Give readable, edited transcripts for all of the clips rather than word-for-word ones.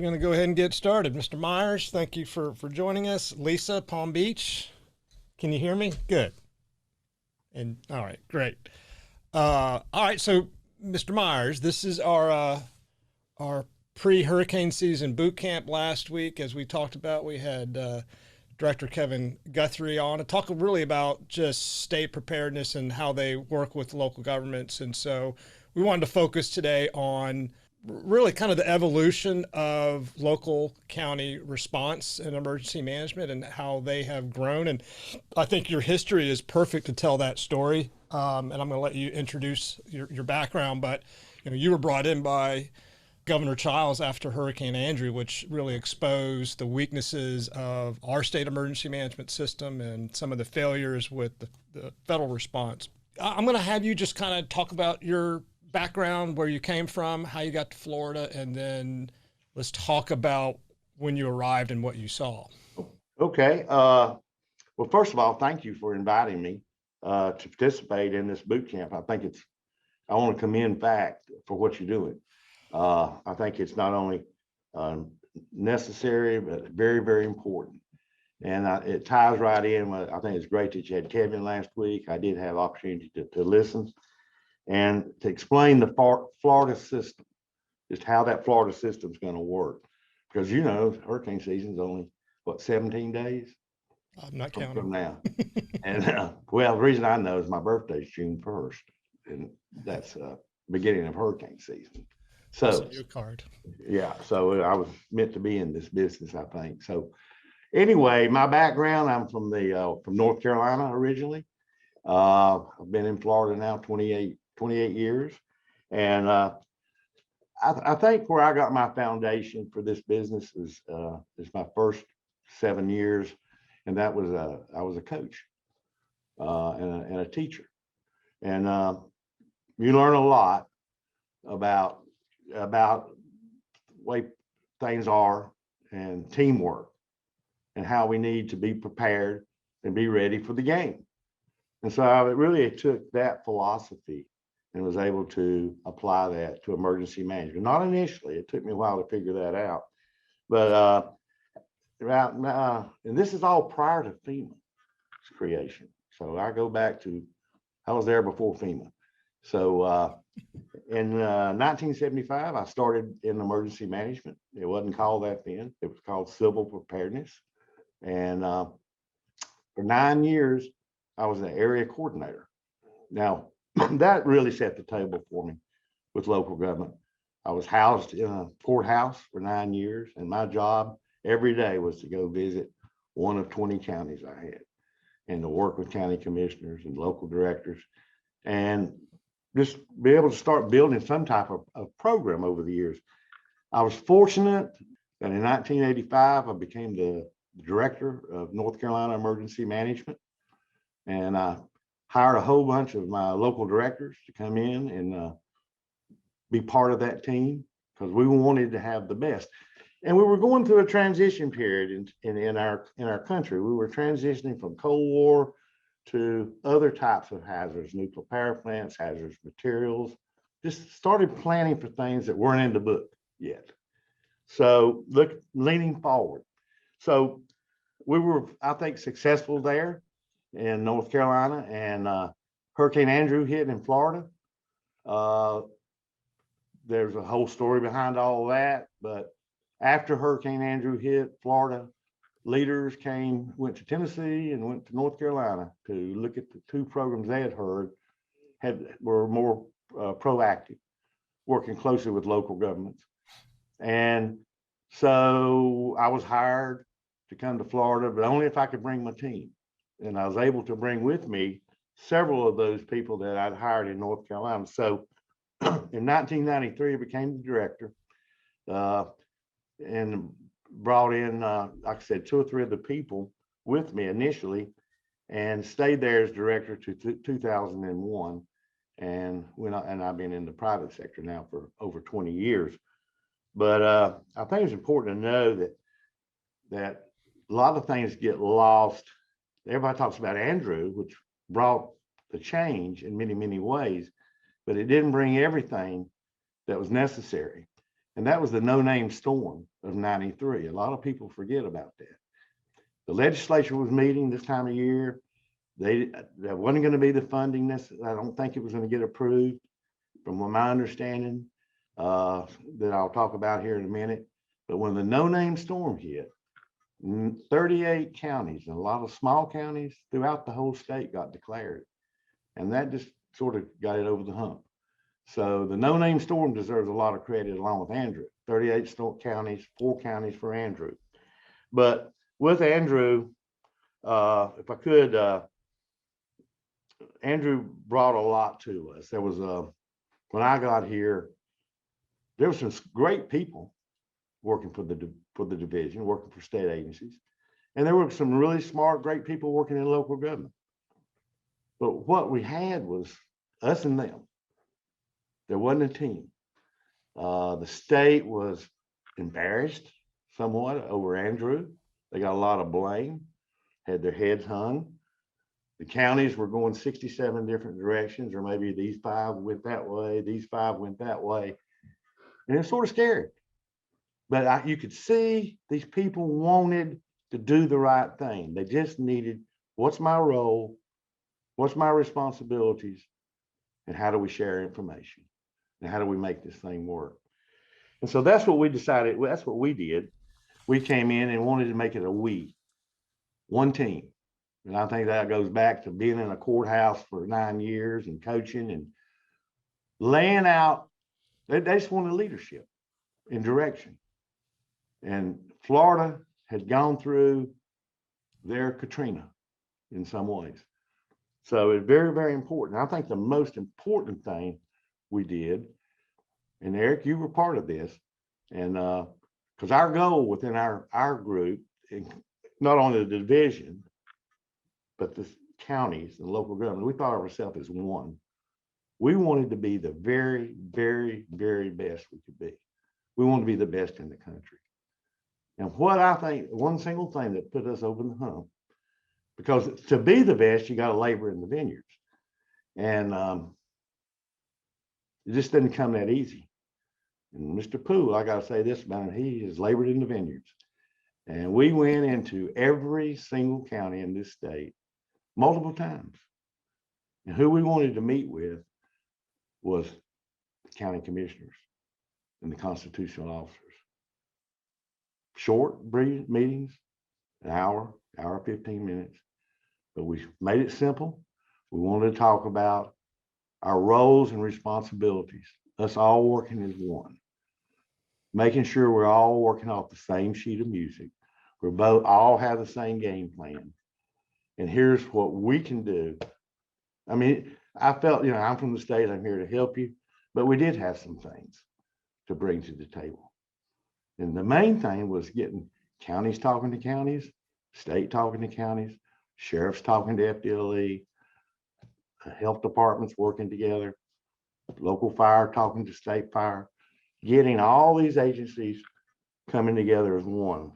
going to go ahead and get started. Mr. Myers, thank you for joining us. Lisa, Palm Beach, can you hear me? Good. And all right, great. All right, so Mr. Myers, this is our pre-hurricane season boot camp last week. As we talked about, we had Director Kevin Guthrie on to talk really about just state preparedness and how they work with local governments. And so we wanted to focus today on really kind of the evolution of local county response and emergency management and how they have grown. And I think your history is perfect to tell that story. And I'm going to let you introduce your background, but you were brought in by Governor Childs after Hurricane Andrew, which really exposed the weaknesses of our state emergency management system and some of the failures with the federal response. I'm going to have you just kind of talk about your background, where you came from, how you got to Florida, and then let's talk about when you arrived and what you saw. Okay. Well, first of all, thank you for inviting me to participate in this boot camp. I want to commend FACT for what you're doing. I think it's not only necessary, but very, very important. And it ties right in with, I think it's great that you had Kevin last week. I did have opportunity to listen and to explain the Florida system, just how that Florida system is going to work. Because, hurricane season is only, 17 days? I'm not counting. From now. And, well, the reason I know is my birthday is June 1st. And that's beginning of hurricane season. So your card. Yeah, so I was meant to be in this business, I think. So anyway, my background, I'm from North Carolina originally. I've been in Florida now 28 years. And I think where I got my foundation for this business is my first 7 years. And that was I was a coach and a teacher. And you learn a lot about the way things are and teamwork and how we need to be prepared and be ready for the game. And so I really took that philosophy and was able to apply that to emergency management. Not initially, it took me a while to figure that out, but and this is all prior to FEMA's creation. So I go back to, I was there before FEMA. So in 1975, I started in emergency management. It wasn't called that then. It was called civil preparedness. And for 9 years, I was an area coordinator. Now, that really set the table for me with local government. I was housed in a courthouse for 9 years, and my job every day was to go visit one of 20 counties I had and to work with county commissioners and local directors and just be able to start building some type of program over the years. I was fortunate that in 1985, I became the director of North Carolina Emergency Management. And I hired a whole bunch of my local directors to come in and be part of that team because we wanted to have the best. And we were going through a transition period in our country. We were transitioning from Cold War to other types of hazards, nuclear power plants, hazardous materials, just started planning for things that weren't in the book yet. So leaning forward. So we were, I think, successful there in North Carolina, and Hurricane Andrew hit in Florida. There's a whole story behind all that, but after Hurricane Andrew hit Florida, leaders went to Tennessee and went to North Carolina to look at the two programs they had heard were more proactive, working closely with local governments. And so I was hired to come to Florida, but only if I could bring my team. And I was able to bring with me several of those people that I'd hired in North Carolina. So in 1993, I became the director and brought in, like I said, 2 or 3 of the people with me initially and stayed there as director to 2001. And I've been in the private sector now for over 20 years. But I think it's important to know that a lot of things get lost. Everybody talks about Andrew, which brought the change in many, many ways, but it didn't bring everything that was necessary. And that was the no-name storm of 93. A lot of people forget about that. The legislature was meeting this time of year. There wasn't going to be the funding. I don't think it was going to get approved, from my understanding, that I'll talk about here in a minute. But when the no-name storm hit, 38 counties and a lot of small counties throughout the whole state got declared. And that just sort of got it over the hump. So the no-name storm deserves a lot of credit along with Andrew. 38 counties, 4 counties for Andrew. But with Andrew, if I could, Andrew brought a lot to us. There was when I got here, there were some great people working for the division, working for state agencies, and there were some really smart, great people working in local government. But what we had was us and them. There wasn't a team. The state was embarrassed somewhat over Andrew. They got a lot of blame, had their heads hung. The counties were going 67 different directions, or maybe these 5 went that way, these 5 went that way. And it's sort of scary. But you could see these people wanted to do the right thing. They just needed, what's my role? What's my responsibilities? And how do we share information? And how do we make this thing work? And so that's what we decided. That's what we did. We came in and wanted to make it one team. And I think that goes back to being in a courthouse for 9 years and coaching and laying out. They just wanted leadership and direction. And Florida had gone through their Katrina in some ways. So it's very, very important. I think the most important thing we did, and Eric, you were part of this, and because our goal within our group, not only the division, but the counties and local government, we thought of ourselves as one. We wanted to be the very, very, very best we could be. We wanted to be the best in the country. And what I think, one single thing that put us over the hump, because to be the best, you got to labor in the vineyards. And it just didn't come that easy. And Mr. Poole, I got to say this about him, he has labored in the vineyards. And we went into every single county in this state multiple times. And who we wanted to meet with was the county commissioners and the constitutional officers. Short, brief meetings, an hour, 15 minutes. But we made it simple. We wanted to talk about our roles and responsibilities, us all working as one, making sure we're all working off the same sheet of music. We're both all have the same game plan. And here's what we can do. I mean, I felt, I'm from the state, I'm here to help you, but we did have some things to bring to the table. And the main thing was getting counties talking to counties, state talking to counties, sheriffs talking to FDLE, health departments working together, local fire talking to state fire, getting all these agencies coming together as one.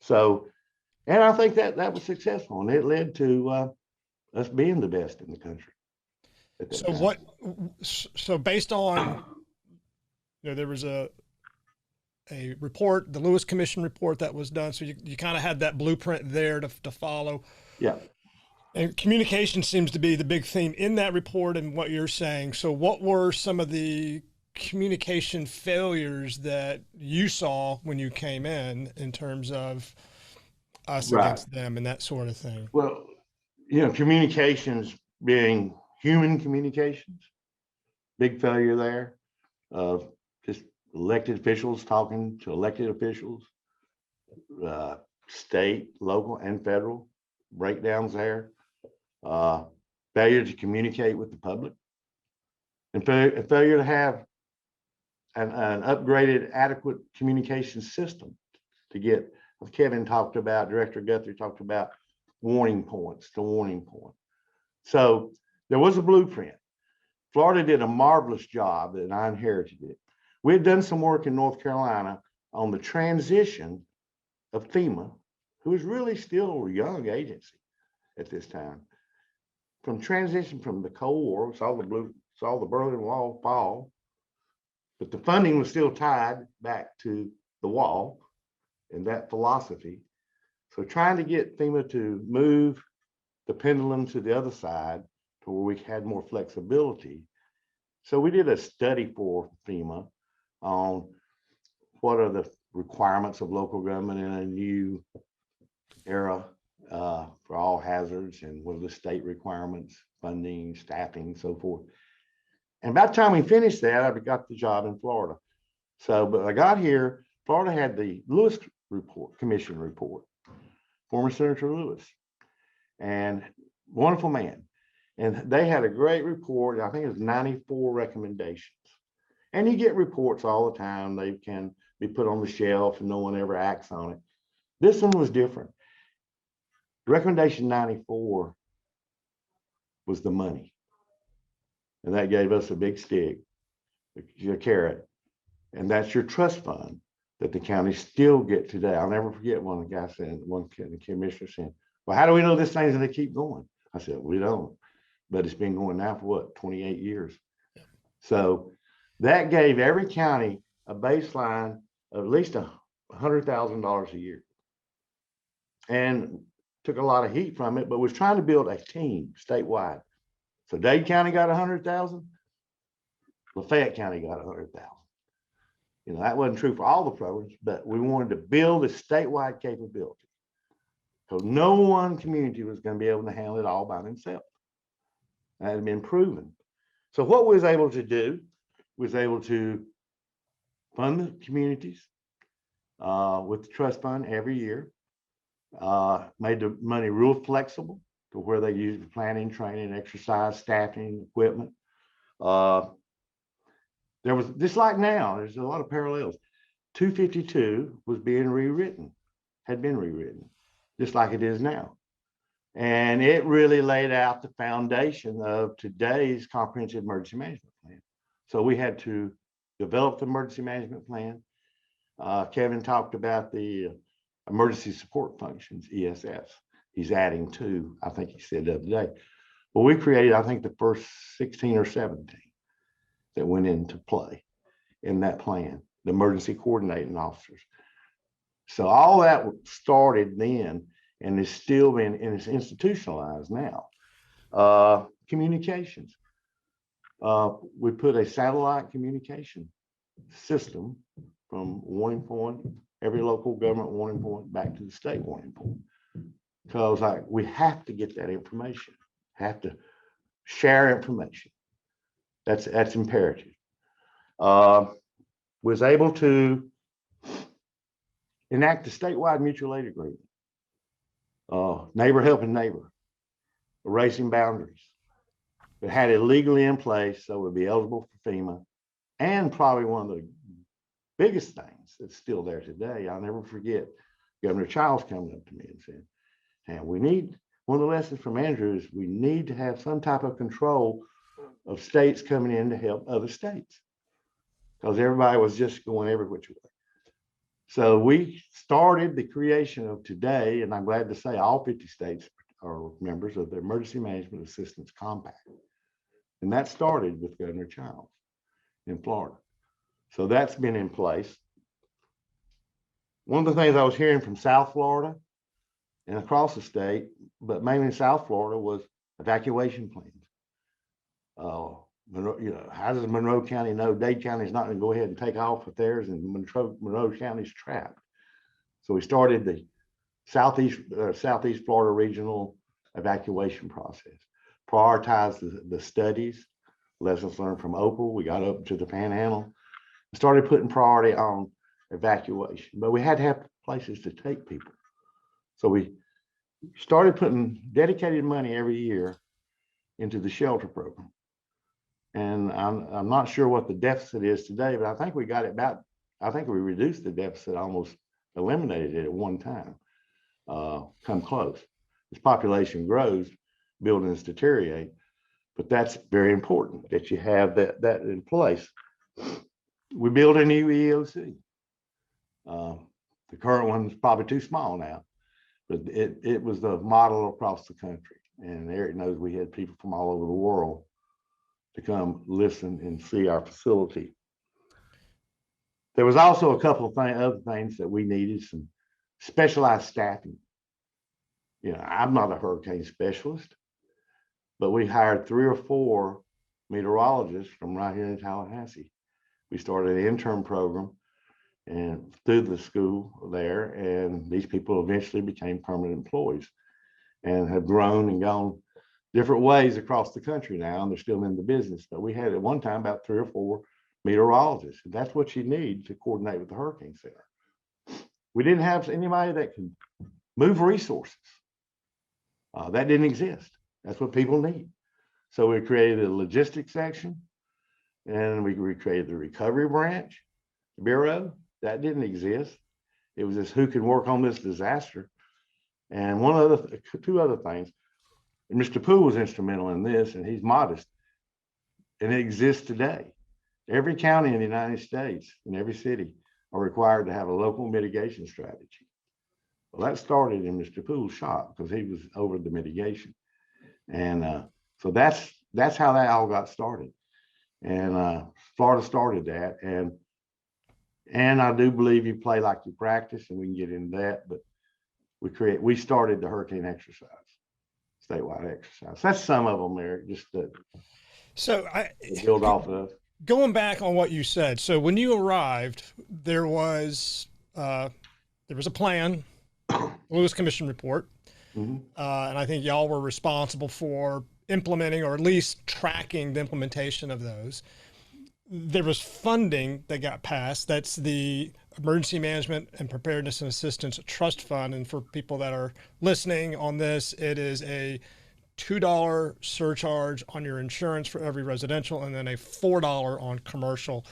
So, and I think that was successful, and it led to us being the best in the country. So so based on, there was a report, the Lewis Commission report that was done. So you kind of had that blueprint there to follow. Yeah. And communication seems to be the big theme in that report and what you're saying. So what were some of the communication failures that you saw when you came in terms of us against them and that sort of thing? Well, communications being human communications, big failure there. Just elected officials talking to elected officials, state, local, and federal breakdowns there. Failure to communicate with the public, and failure to have an upgraded, adequate communication system to get, as Kevin talked about, Director Guthrie talked about, warning points to warning point. So there was a blueprint. Florida did a marvelous job, and I inherited it. We had done some work in North Carolina on the transition of FEMA, who was really still a young agency at this time, from transition from the Cold War, saw the Berlin Wall fall, but the funding was still tied back to the wall and that philosophy. So trying to get FEMA to move the pendulum to the other side to where we had more flexibility. So we did a study for FEMA on what are the requirements of local government in a new era for all hazards, and what are the state requirements, funding, staffing, so forth. And by the time we finished that, I got the job in Florida. So, but I got here, Florida had the Lewis report, commission report, former Senator Lewis, and wonderful man. And they had a great report. I think it was 94 recommendations. And you get reports all the time. They can be put on the shelf and no one ever acts on it. This one was different. Recommendation 94 was the money. And that gave us a big stick, a carrot. And that's your trust fund that the counties still get today. I'll never forget one guy said, one commissioner saying, well, how do we know this thing's going to keep going? I said, we don't. But it's been going now for what, 28 years. So that gave every county a baseline of at least $100,000 a year. And took a lot of heat from it, but was trying to build a team statewide. So Dade County got 100,000. Lafayette County got 100,000. You know, that wasn't true for all the programs, but we wanted to build a statewide capability. So no one community was going to be able to handle it all by themselves. That had been proven. So what we was able to do was able to fund the communities with the trust fund every year, made the money real flexible to where they used planning, training, exercise, staffing, equipment. There was, just like now, there's a lot of parallels. 252 was being rewritten, had been rewritten, just like it is now. And it really laid out the foundation of today's comprehensive emergency management plan. So we had to develop the emergency management plan. Kevin talked about the emergency support functions, ESF. He's adding 2, I think he said the other day. Well, we created, I think, the first 16 or 17 that went into play in that plan, the emergency coordinating officers. So all that started then and is still been, and it's institutionalized now. Communications. We put a satellite communication system from warning point, every local government warning point back to the state warning point. Because we have to get that information, have to share information. That's imperative. Was able to enact a statewide mutual aid agreement. Neighbor helping neighbor, erasing boundaries. It had it legally in place so it would be eligible for FEMA. And probably one of the biggest things that's still there today, I'll never forget, Governor Childs coming up to me and saying, and we need, one of the lessons from Andrew is we need to have some type of control of states coming in to help other states, because everybody was just going every which way. So we started the creation of today, and I'm glad to say all 50 states are members of the Emergency Management Assistance Compact. And that started with Governor Childs in Florida. So that's been in place. One of the things I was hearing from South Florida and across the state, but mainly in South Florida, was evacuation plans. How does Monroe County know Dade County is not going to go ahead and take off with theirs, and Monroe County's trapped? So we started the Southeast Florida regional evacuation process, prioritized the studies, lessons learned from Opal. We got up to the Panhandle, started putting priority on evacuation, but we had to have places to take people. So we started putting dedicated money every year into the shelter program. And I'm not sure what the deficit is today, but I think we got it about, I think we reduced the deficit, almost eliminated it at one time, come close. As population grows, buildings deteriorate, but that's very important that you have that in place. We built a new EOC. The current one's probably too small now, but it was the model across the country. And Eric knows we had people from all over the world to come listen and see our facility. There was also a couple of other things that we needed, some specialized staffing. I'm not a hurricane specialist, but we hired 3 or 4 meteorologists from right here in Tallahassee. We started an intern program and through the school there, and these people eventually became permanent employees and have grown and gone different ways across the country now, and they're still in the business. But we had at one time about 3 or 4 meteorologists, and that's what you need to coordinate with the Hurricane Center. We didn't have anybody that could move resources. That didn't exist. That's what people need. So we created a logistics section, and we created the recovery branch bureau. That didn't exist. It was just who can work on this disaster. And two other things. And Mr. Poole was instrumental in this, and he's modest, and it exists today. Every county in the United States and every city are required to have a local mitigation strategy. Well, that started in Mr. Poole's shop because he was over the mitigation. And so that's how that all got started. And Florida started that. And I do believe you play like you practice, and we can get into that, but we started the hurricane exercise, statewide exercise. That's some of them there, just to build off of. Going back on what you said, so when you arrived, there was a plan, Lewis Commission report, and I think y'all were responsible for implementing or at least tracking the implementation of those. There was funding that got passed. That's the Emergency Management and Preparedness and Assistance Trust Fund. And for people that are listening on this, it is a $2 surcharge on your insurance for every residential, and then a $4 on commercial.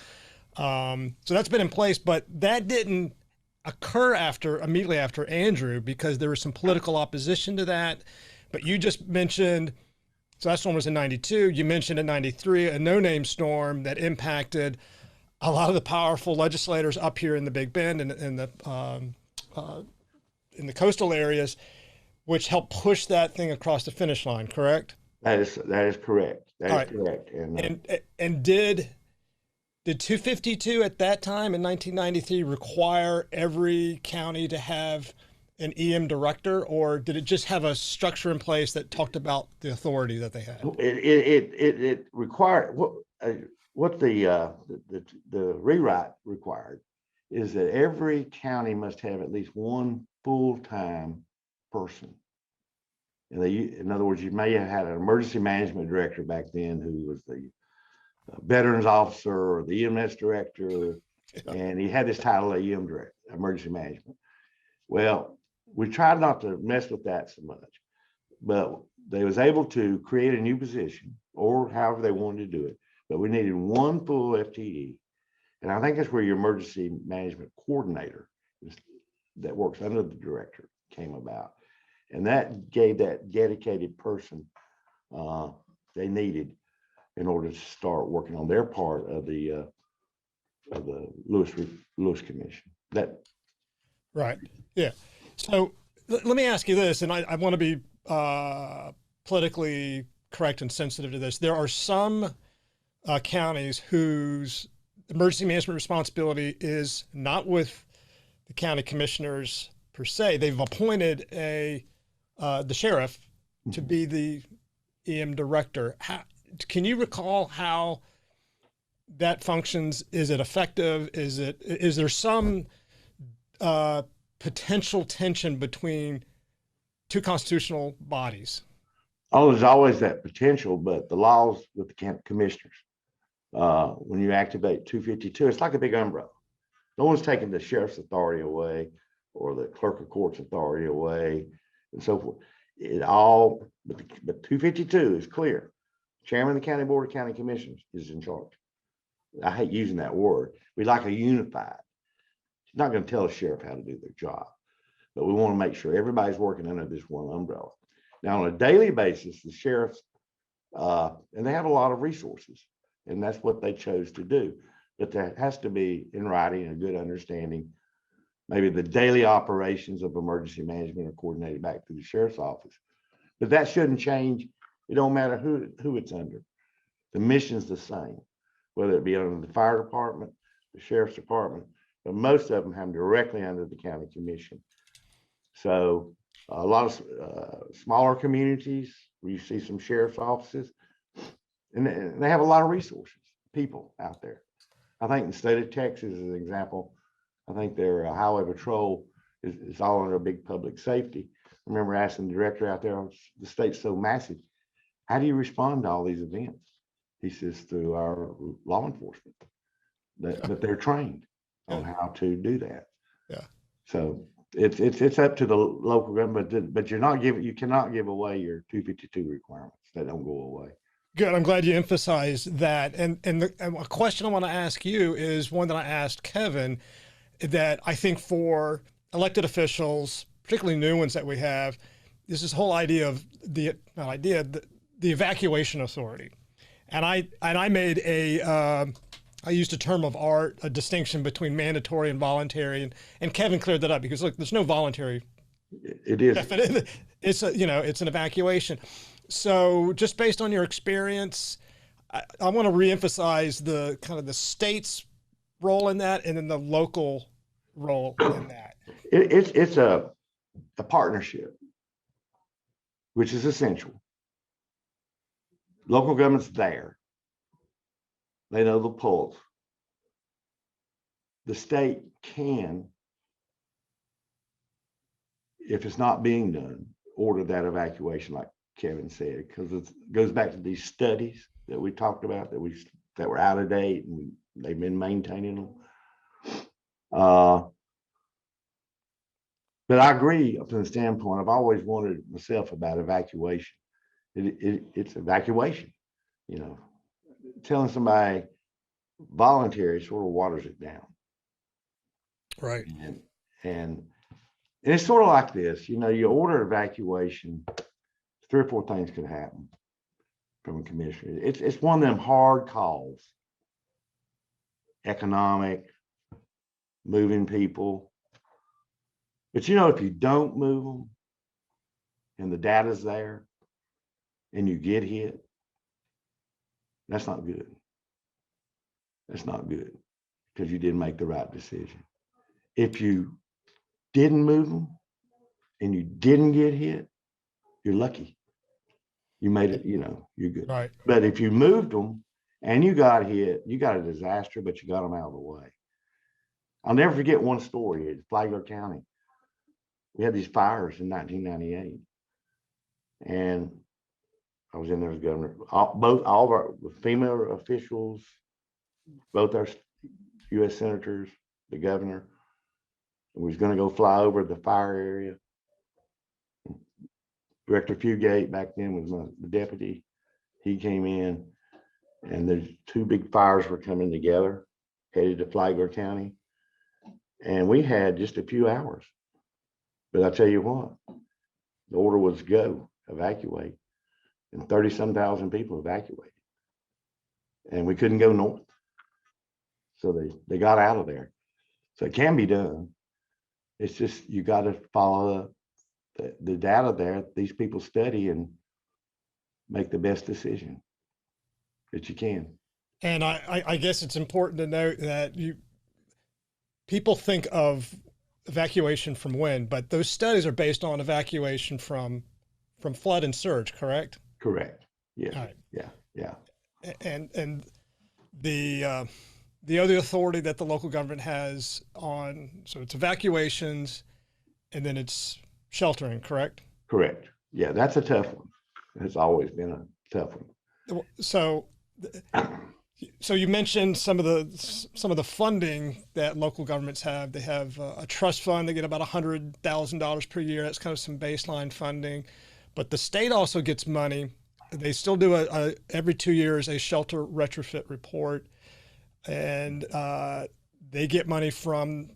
So that's been in place, but that didn't occur immediately after Andrew, because there was some political opposition to that. But you just mentioned, so that storm was in 92. You mentioned in 93, a no-name storm that impacted a lot of the powerful legislators up here in the Big Bend and in the coastal areas, which helped push that thing across the finish line. Correct? That is correct. That is correct. And did 252 at that time in 1993 require every county to have an EM director, or did it just have a structure in place that talked about the authority that they had? It required what the rewrite required is that every county must have at least one full-time person. And in other words, you may have had an emergency management director back then who was the veterans officer or the EMS director, and he had this title of EM director, emergency management. Well, we tried not to mess with that so much, but they was able to create a new position or however they wanted to do it. But we needed one full FTE. And I think that's where your emergency management coordinator that works under the director came about. And that gave that dedicated person they needed in order to start working on their part of the Lewis Commission. Right. Yeah. So let me ask you this, and I want to be politically correct and sensitive to this. There are some counties whose emergency management responsibility is not with the county commissioners per se. They've appointed the sheriff to be the EM director. Can you recall how that functions? Is it effective? Is there some potential tension between two constitutional bodies? Oh, there's always that potential, but the laws with the commissioners, when you activate 252, it's like a big umbrella. No one's taking the sheriff's authority away or the clerk of court's authority away and so forth. But 252 is clear. Chairman of the County Board of County Commissioners is in charge. I hate using that word. We like a unified. He's not going to tell a sheriff how to do their job, but we want to make sure everybody's working under this one umbrella. Now, on a daily basis, the sheriffs, and they have a lot of resources, and that's what they chose to do. But that has to be in writing, a good understanding. Maybe the daily operations of emergency management are coordinated back to the sheriff's office. But that shouldn't change. It don't matter who it's under. The mission's the same, whether it be under the fire department, the sheriff's department, but most of them have them directly under the county commission. So a lot of smaller communities where you see some sheriff's offices, and they have a lot of resources, people out there. I think the state of Texas is an example. I think their highway patrol is all under a big public safety. I remember asking the director out there, the state's so massive, how do you respond to all these events? He says, through our law enforcement, that they're trained on how to do that. Yeah. So it's up to the local government, but you cannot give away your 252 requirements. They don't go away. Good. I'm glad you emphasized that. And a question I want to ask you is one that I asked Kevin, that I think for elected officials, particularly new ones that we have, is this whole idea of the evacuation authority. And I made I used a term of art, a distinction between mandatory and voluntary, and Kevin cleared that up, because look, there's no voluntary. It is. It's it's an evacuation. So just based on your experience, I want to reemphasize the kind of the state's role in that, and then the local role in that. It's a partnership, which is essential. Local government's there. They know the pulse. The state can, if it's not being done, order that evacuation, like Kevin said, because it goes back to these studies that we talked about that were out of date, and they've been maintaining them. But I agree from the standpoint, I've always wondered myself about evacuation. It's evacuation, telling somebody voluntary sort of waters it down. Right. And it's sort of like this, you order evacuation, 3 or 4 things could happen from a commissioner. It's one of them hard calls, economic, moving people. But if you don't move them and the data's there and you get hit, that's not good. That's not good, because you didn't make the right decision. If you didn't move them and you didn't get hit, you're lucky. You made it, you're good. Right. But if you moved them and you got hit, you got a disaster, but you got them out of the way. I'll never forget one story in Flagler County. We had these fires in 1998. And I was in there as governor. All of our female officials, both our U.S. senators, the governor, we was going to go fly over the fire area. Director Fugate back then was the deputy. He came in, and there's 2 big fires were coming together, headed to Flagler County. And we had just a few hours. But I tell you what, the order was go, evacuate. And 30-some thousand people evacuated. And we couldn't go north. So they got out of there. So it can be done. It's just, you got to follow the data there. These people study and make the best decision that you can. And I guess it's important to note that people think of evacuation from wind, but those studies are based on evacuation from flood and surge, correct? Correct. Yeah. All right. Yeah. And the other authority that the local government has so it's evacuations, and then it's sheltering, correct? Correct. Yeah, that's a tough one. It's always been a tough one. So you mentioned some of the funding that local governments have. They have a trust fund. They get about $100,000 per year. That's kind of some baseline funding. But the state also gets money. They still do every 2 years a shelter retrofit report, and they get money from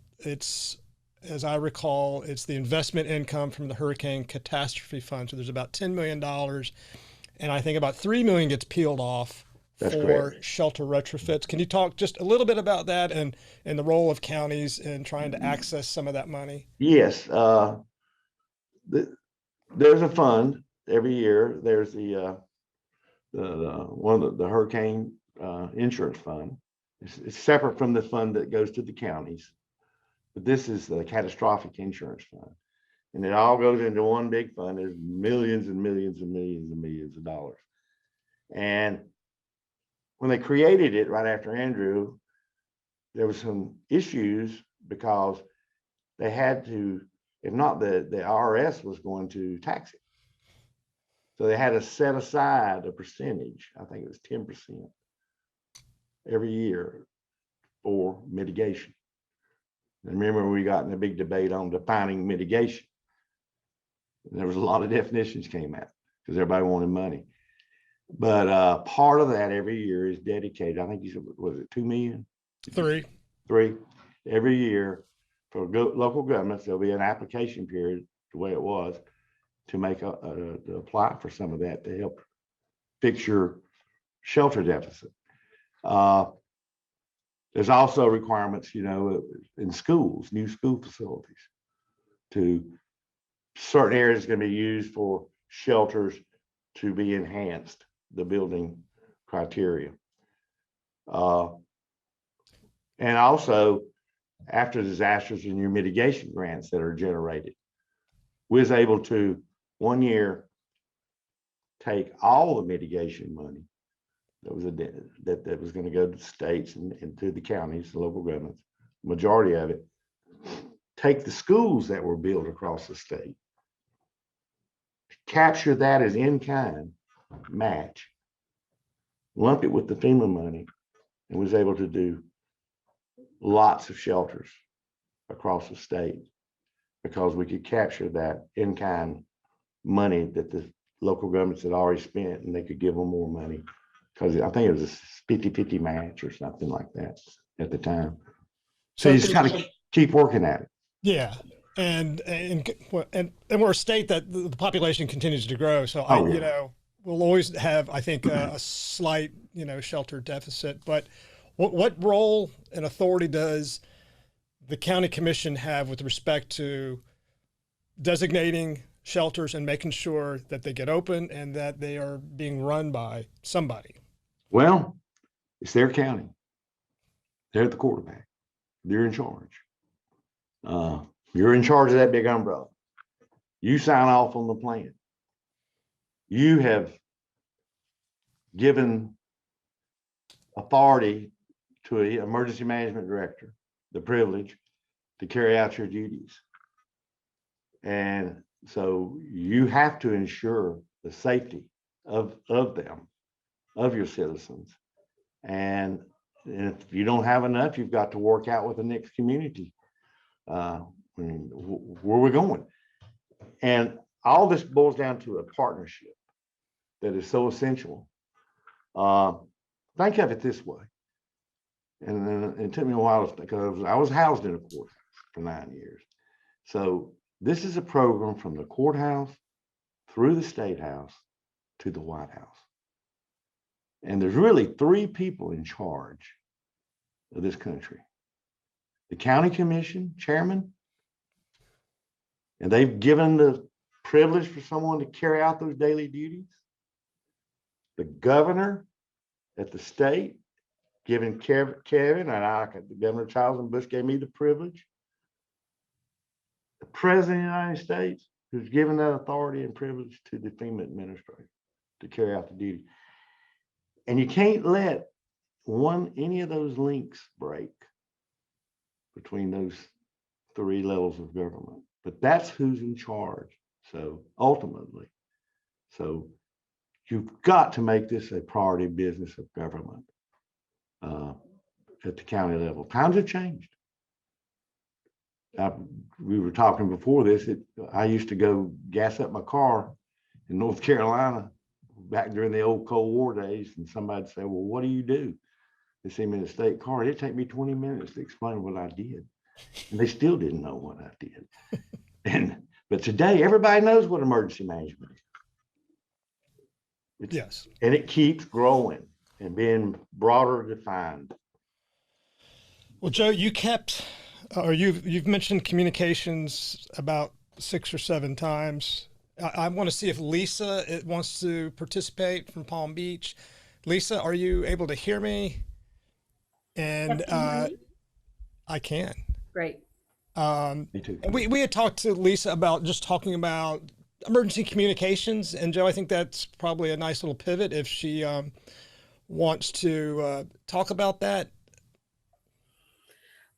as I recall, it's the investment income from the Hurricane Catastrophe Fund. So there's about $10 million, and I think about $3 million gets peeled off for shelter retrofits. Can you talk just a little bit about that and the role of counties in trying to access some of that money? Yes. There's a fund every year. There's the hurricane insurance fund, It's separate from the fund that goes to the counties, but this is the catastrophic insurance fund. And it all goes into one big fund. There's millions and millions and millions and millions of dollars. And when they created it right after Andrew, there was some issues because they had to, if not, the IRS was going to tax it. So they had to set aside a percentage, I think it was 10% every year for mitigation. And remember, we got in a big debate on defining mitigation. And there was a lot of definitions came out because everybody wanted money. But part of that every year is dedicated. I think you said, was it 2 million? 3. 3 every year for local governments. There'll be an application period, the way it was, to make to apply for some of that to help fix your shelter deficit. There's also requirements, in schools, new school facilities, to certain areas going to be used for shelters to be enhanced, the building criteria. And also, after disasters and your mitigation grants that are generated, we was able to 1 year take all the mitigation money that was that was going to go to the states and to the counties, the local governments, majority of it, take the schools that were built across the state, capture that as in-kind match, lump it with the FEMA money, and was able to do lots of shelters across the state because we could capture that in-kind money that the local governments had already spent, and they could give them more money because I think it was a 50-50 match or something like that at the time. So you just got to keep working at it. Yeah. And we're a state that the population continues to grow. So we'll always have, I think, a slight, shelter deficit. But what role and authority does the county commission have with respect to designating shelters and making sure that they get open and that they are being run by somebody? Well, it's their county. They're the quarterback. They're in charge. You're in charge of that big umbrella. You sign off on the plan. You have given authority to an emergency management director the privilege to carry out your duties. And so you have to ensure the safety of them, of your citizens. And if you don't have enough, you've got to work out with the next community. Where we're going. And all this boils down to a partnership that is so essential. Think of it this way. And it took me a while because I was housed in a courthouse for 9 years. So this is a program from the courthouse through the state house to the White House. And there's really 3 people in charge of this country. The county commission chairman, and they've given the privilege for someone to carry out those daily duties. The governor at the state, giving Kevin, and Governor Childs and Bush gave me the privilege. The president of the United States, who's given that authority and privilege to the FEMA administrator to carry out the duty. And you can't let any of those links break between those 3 levels of government. But that's who's in charge. So ultimately, you've got to make this a priority business of government at the county level. Times have changed. We were talking before this. I used to go gas up my car in North Carolina back during the old Cold War days, and somebody'd say, "Well, what do you do?" They see me in a state car. It'd take me 20 minutes to explain what I did. And they still didn't know what I did. But today, everybody knows what emergency management is. Yes. And it keeps growing and being broader defined. Well, Joe, you've mentioned communications about 6 or 7 times. I want to see if Lisa wants to participate from Palm Beach. Lisa, are you able to hear me? And Yes, can you hear me? I can. Great. Me too. And we had talked to Lisa about just talking about emergency communications. And Joe, I think that's probably a nice little pivot if she wants to talk about that.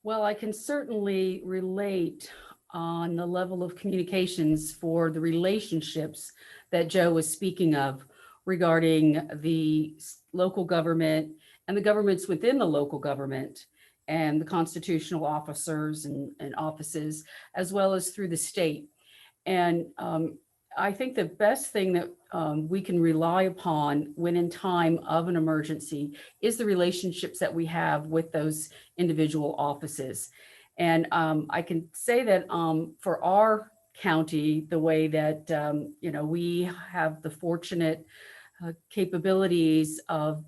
Well, I can certainly relate on the level of communications for the relationships that Joe was speaking of regarding the local government and the governments within the local government and the constitutional officers and offices, as well as through the state. And I think the best thing that we can rely upon when in time of an emergency is the relationships that we have with those individual offices. And I can say that for our county, the way that, we have the fortunate capabilities of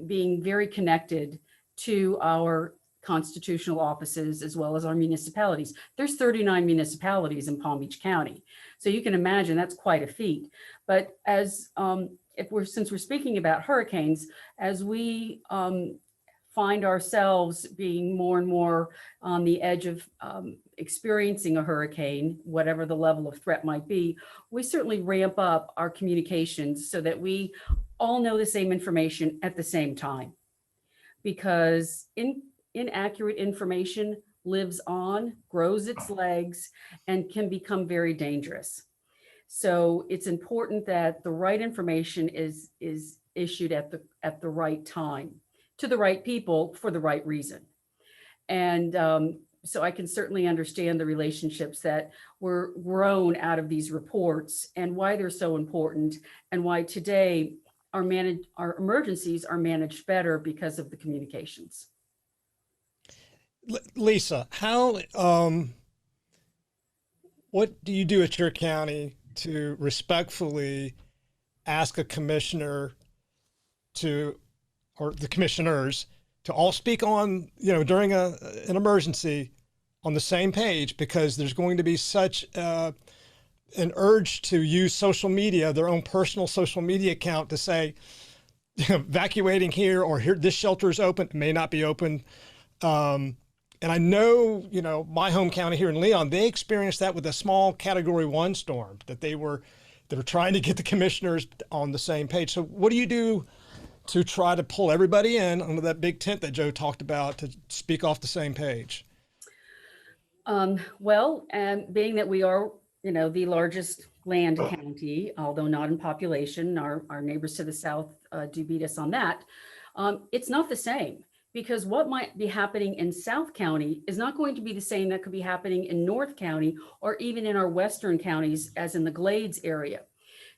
being very connected to our constitutional offices as well as our municipalities. There's 39 municipalities in Palm Beach County. So you can imagine that's quite a feat. But as since we're speaking about hurricanes, as we find ourselves being more and more on the edge of experiencing a hurricane, whatever the level of threat might be, we certainly ramp up our communications so that we all know the same information at the same time. Because inaccurate information lives on, grows its legs, and can become very dangerous. So it's important that the right information is issued at the right time to the right people for the right reason. And so I can certainly understand the relationships that were grown out of these reports and why they're so important and why today our emergencies are managed better because of the communications. Lisa, how what do you do at your county to respectfully ask a commissioner to, or the commissioners to all speak on, during an emergency on the same page, because there's going to be such an urge to use social media, their own personal social media account, to say evacuating here, or here, this shelter is open, it may not be open. And I know, my home county here in Leon, they experienced that with a small Category 1 storm that they were trying to get the commissioners on the same page. So what do you do to try to pull everybody in under that big tent that Joe talked about to speak off the same page? Well, and being that we are, the largest land county, although not in population, our neighbors to the south do beat us on that. It's not the same, because what might be happening in South County is not going to be the same that could be happening in North County or even in our western counties, as in the Glades area.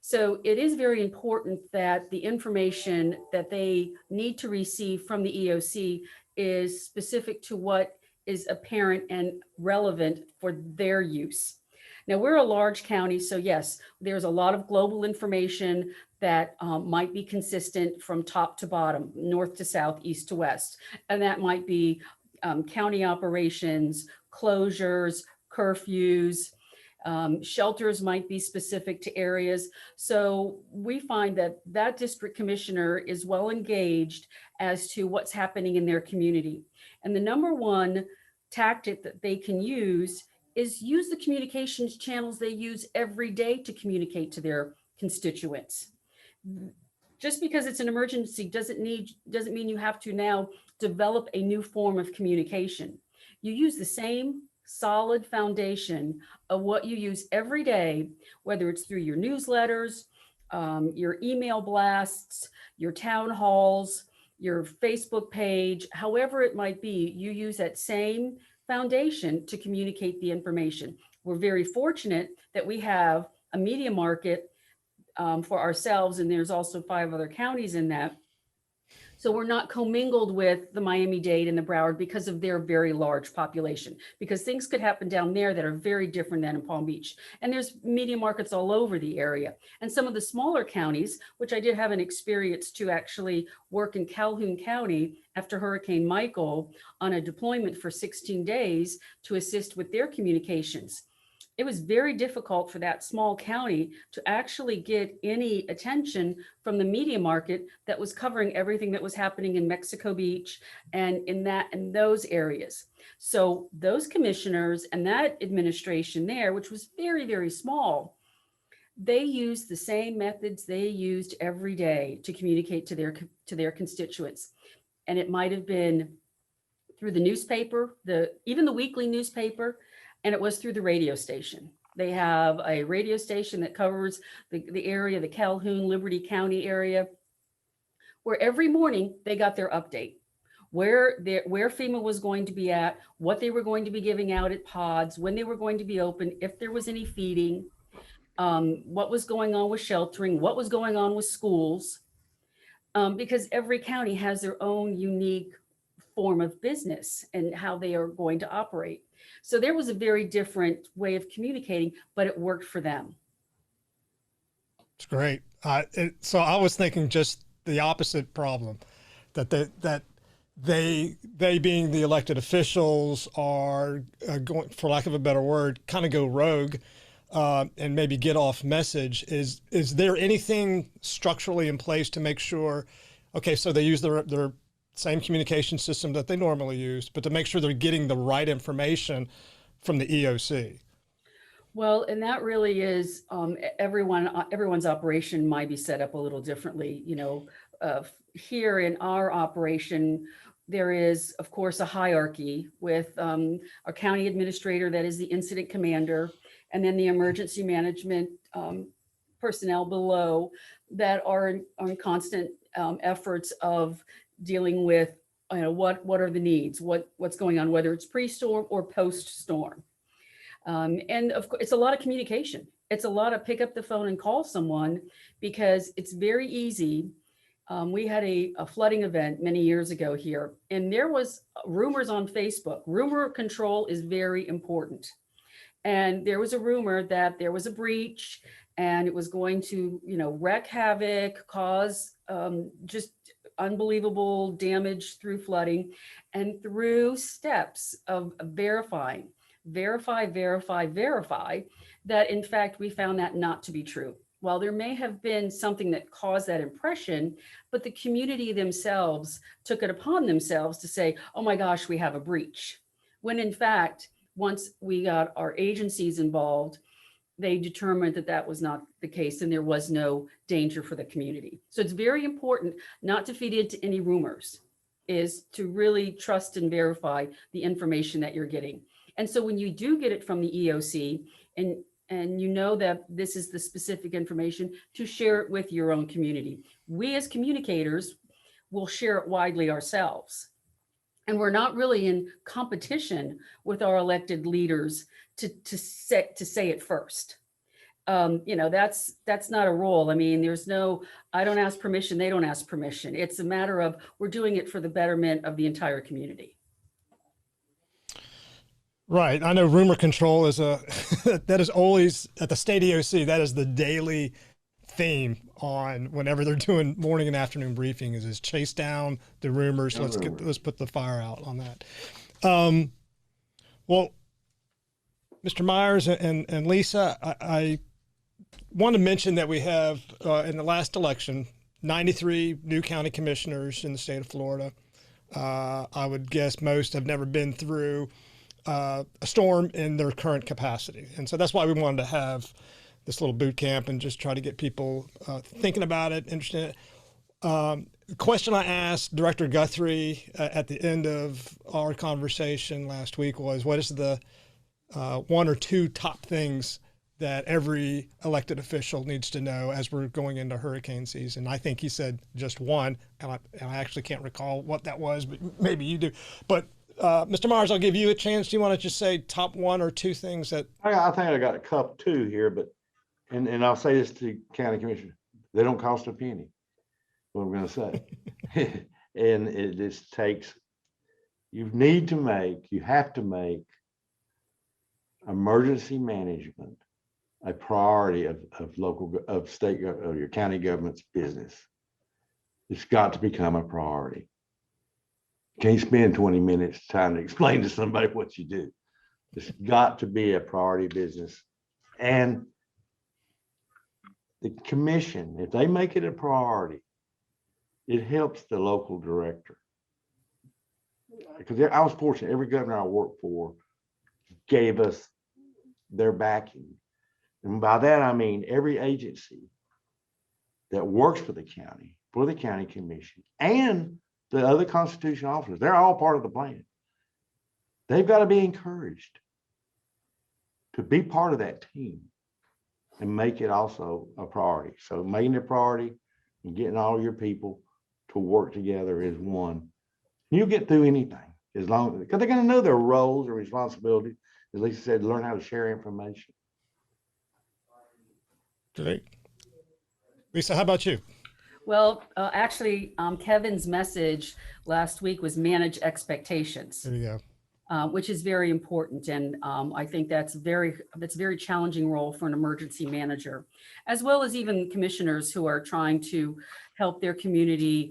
So it is very important that the information that they need to receive from the EOC is specific to what is apparent and relevant for their use. Now, we're a large county, so yes, there's a lot of global information that might be consistent from top to bottom, north to south, east to west. And that might be county operations, closures, curfews, shelters might be specific to areas. So we find that district commissioner is well engaged as to what's happening in their community. And the number one tactic that they can use is use the communications channels they use every day to communicate to their constituents. Just because it's an emergency doesn't mean you have to now develop a new form of communication. You use the same solid foundation of what you use every day, whether it's through your newsletters, your email blasts, your town halls, your Facebook page, however it might be, you use that same foundation to communicate the information. We're very fortunate that we have a media market for ourselves, and there's also 5 other counties in that. So we're not commingled with the Miami-Dade and the Broward because of their very large population, because things could happen down there that are very different than in Palm Beach. And there's media markets all over the area. And some of the smaller counties, which I did have an experience to actually work in Calhoun County after Hurricane Michael on a deployment for 16 days to assist with their communications. it was very difficult for that small county to actually get any attention from the media market that was covering everything that was happening in Mexico Beach and in those areas. So those commissioners and that administration there, which was very, very small, they used the same methods they used every day to communicate to their constituents. And it might have been through the newspaper, even the weekly newspaper, and it was through the radio station. They have a radio station that covers the area, the Calhoun, Liberty County area, where every morning they got their update, where FEMA was going to be at, what they were going to be giving out at pods, when they were going to be open, if there was any feeding, what was going on with sheltering, what was going on with schools, because every county has their own unique form of business and how they are going to operate. So there was a very different way of communicating, but it worked for them. It's great. So I was thinking just the opposite problem, that they being the elected officials are going, for lack of a better word, kind of go rogue and maybe get off message. Is there anything structurally in place to make sure, okay, so they use their same communication system that they normally use, but to make sure they're getting the right information from the EOC? Well, and that really is everyone's operation might be set up a little differently. Here in our operation, there is, of course, a hierarchy with our county administrator, that is the incident commander, and then the emergency management personnel below that are in constant efforts of dealing with what are the needs, what's going on, whether it's pre-storm or post-storm. And of course, it's a lot of communication. It's a lot of pick up the phone and call someone, because it's very easy. We had a flooding event many years ago here, and there was rumors on Facebook. Rumor control is very important. And there was a rumor that there was a breach and it was going to, wreak havoc, cause just unbelievable damage through flooding, and through steps of verify, that in fact, we found that not to be true. While there may have been something that caused that impression, but the community themselves took it upon themselves to say, oh my gosh, we have a breach. When in fact, once we got our agencies involved, they determined that that was not the case and there was no danger for the community. So it's very important not to feed into any rumors, is to really trust and verify the information that you're getting. And so when you do get it from the EOC and you know that this is the specific information, to share it with your own community. We as communicators will share it widely ourselves. And we're not really in competition with our elected leaders to say it first. That's not a role. I mean, I don't ask permission, they don't ask permission. It's a matter of we're doing it for the betterment of the entire community. Right. I know rumor control is that is always at the state EOC. That is the daily theme on whenever they're doing morning and afternoon briefing is chase down the rumors. Let's put the fire out on that. Well, Mr. Myers and Lisa, I want to mention that we have in the last election 93 new county commissioners in the state of Florida. I would guess most have never been through a storm in their current capacity. And so that's why we wanted to have this little boot camp and just try to get people thinking about it, interested in it. The question I asked Director Guthrie at the end of our conversation last week was, what is the one or two top things that every elected official needs to know as we're going into hurricane season? I think he said just one, and I actually can't recall what that was, but maybe you do. But Mr. Myers, I'll give you a chance. Do you want to just say top one or two things that? I think I got a couple two here, but and I'll say this to county commissioner: they don't cost a penny. What I'm going to say, and it just takes. You have to make emergency management a priority of state of your county government's business. It's got to become a priority. You can't spend 20 minutes trying to explain to somebody what you do. It's got to be a priority business And the commission, if they make it a priority, it helps the local director. Because I was fortunate, every governor I worked for gave us their backing. And by that, I mean every agency that works for the county commission, and the other constitutional officers, they're all part of the plan. They've got to be encouraged to be part of that team and make it also a priority. So making it a priority and getting all your people to work together is one. You'll get through anything as long as, because they're going to know their roles and responsibilities. As Lisa said, learn how to share information. Great. Lisa, how about you? Well, actually, Kevin's message last week was manage expectations. There you go. Which is very important. And I think that's a very challenging role for an emergency manager, as well as even commissioners who are trying to help their community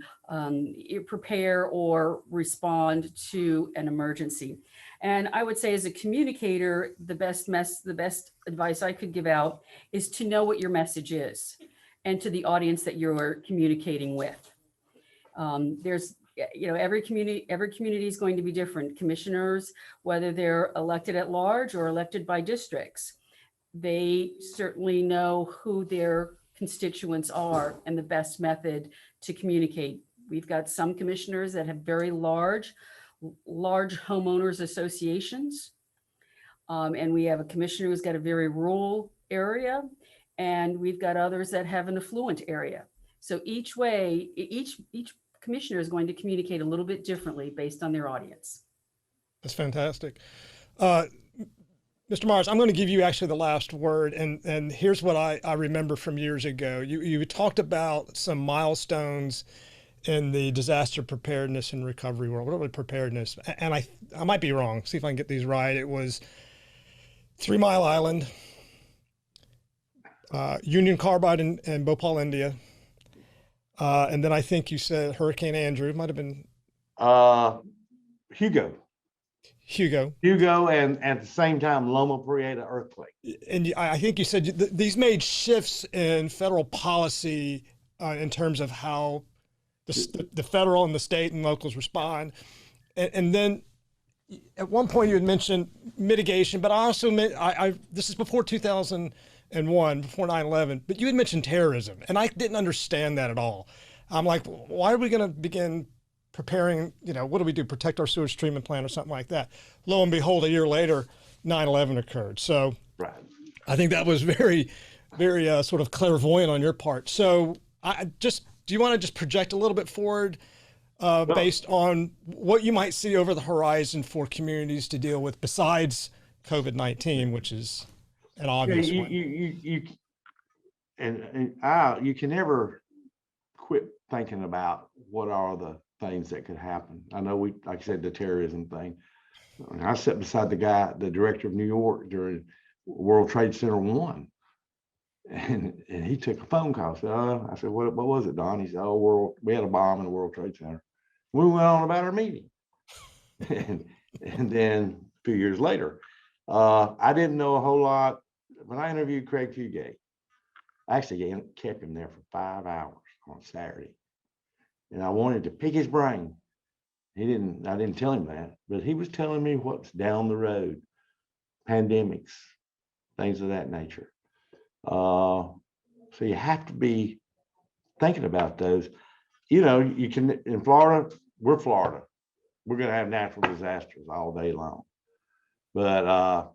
prepare or respond to an emergency. And I would say as a communicator, the best advice I could give out is to know what your message is and to the audience that you're communicating with. Every community is going to be different. Commissioners, whether they're elected at large or elected by districts, they certainly know who their constituents are and the best method to communicate. We've got some commissioners that have very large homeowners associations. And we have a commissioner who's got a very rural area, and we've got others that have an affluent area. So each commissioner is going to communicate a little bit differently based on their audience. That's fantastic. Mr. Myers, I'm going to give you actually the last word. And here's what I remember from years ago. You talked about some milestones in the disaster preparedness and recovery world. What was preparedness? And I might be wrong. See if I can get these right. It was 3 Mile Island, Union Carbide in Bhopal, India. And then I think you said Hurricane Andrew. It might have been Hugo, and at the same time, Loma Prieta earthquake. And I think you said these made shifts in federal policy in terms of how the federal and the state and locals respond. And then at one point you had mentioned mitigation, but I also meant this is before 2001, before 9/11, but you had mentioned terrorism, and I didn't understand that at all. I'm like, why are we going to begin preparing, what do we do? Protect our sewage treatment plant or something like that. Lo and behold, a year later, 9/11 occurred. So right. I think that was very, very sort of clairvoyant on your part. So do you want to just project a little bit forward based on what you might see over the horizon for communities to deal with besides COVID-19, which is an obvious one? You can never quit thinking about what are the things that could happen. I know like I said, the terrorism thing. I sat beside the director of New York during World Trade Center 1. And he took a phone call. I said, what was it, Don? He said, we had a bomb in the World Trade Center. We went on about our meeting. and then a few years later, I didn't know a whole lot. When I interviewed Craig Fugate, I actually kept him there for 5 hours on Saturday. And I wanted to pick his brain. I didn't tell him that, but he was telling me what's down the road, pandemics, things of that nature. So you have to be thinking about those. You can, in Florida, we're Florida. We're going to have natural disasters all day long. But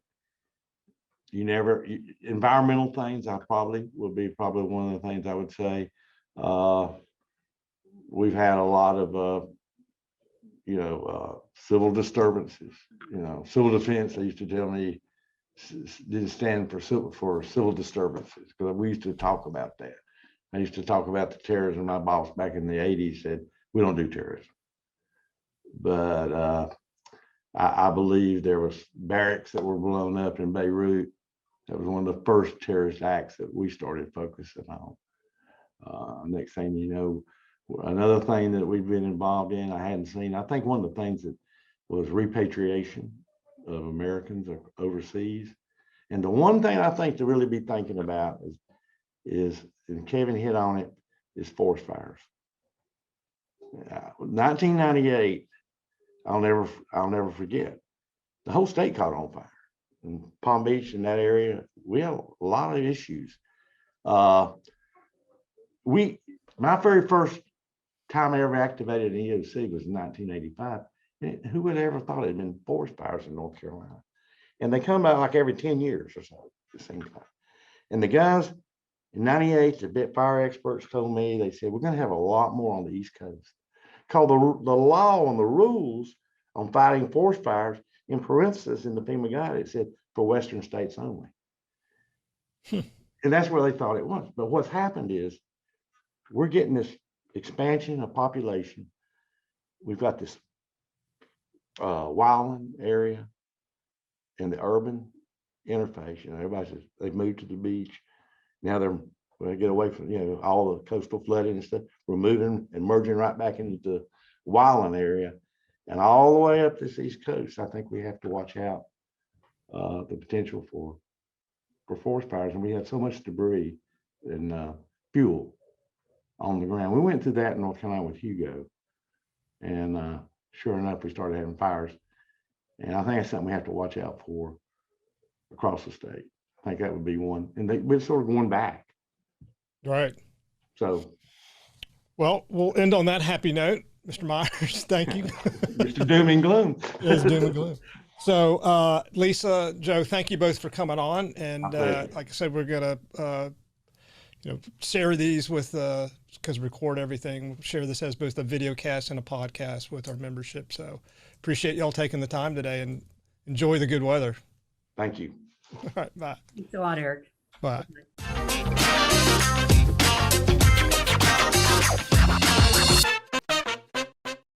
environmental things, would be one of the things I would say. We've had a lot of, civil disturbances, civil defense. They used to tell me didn't stand for civil disturbances, because we used to talk about that. I used to talk about the terrorism. My boss back in the 80s said, we don't do terrorism. But I believe there was barracks that were blown up in Beirut. That was one of the first terrorist acts that we started focusing on. Next thing you know, another thing that we've been involved in, I hadn't seen, I think one of the things that was repatriation of Americans overseas. And the one thing I think to really be thinking about is and Kevin hit on it, is forest fires. 1998, I'll never forget. The whole state caught on fire. In Palm Beach, in that area, we had a lot of issues. My very first time I ever activated an EOC was in 1985. And who would have ever thought it had been forest fires in North Carolina? And they come out like every 10 years or so, it seems like. And the guys in 98, the bit fire experts told me, they said, we're going to have a lot more on the East Coast. Called the law and the rules on fighting forest fires, in parentheses in the FEMA guide, it said for Western states only. And that's where they thought it was. But what's happened is we're getting this expansion of population. We've got this wildland area and the urban interface. You know, everybody says they've moved to the beach. Now they get away from, you know, all the coastal flooding and stuff. We're moving and merging right back into the wildland area. And all the way up this East Coast, I think we have to watch out the potential for forest fires. And we have so much debris and fuel on the ground. We went through that in North Carolina with Hugo. And sure enough, we started having fires. And I think that's something we have to watch out for across the state. I think that would be one. And we're sort of going back. Right. So. Well, we'll end on that happy note. Mr. Myers, thank you. Mr. Doom and Gloom. It's doom and gloom. So, Lisa, Joe, thank you both for coming on. And like I said, we're going to, share these with, because we record everything, share this as both a video cast and a podcast with our membership. So appreciate y'all taking the time today and enjoy the good weather. Thank you. All right, bye. Thanks a lot, Eric. Bye. Bye.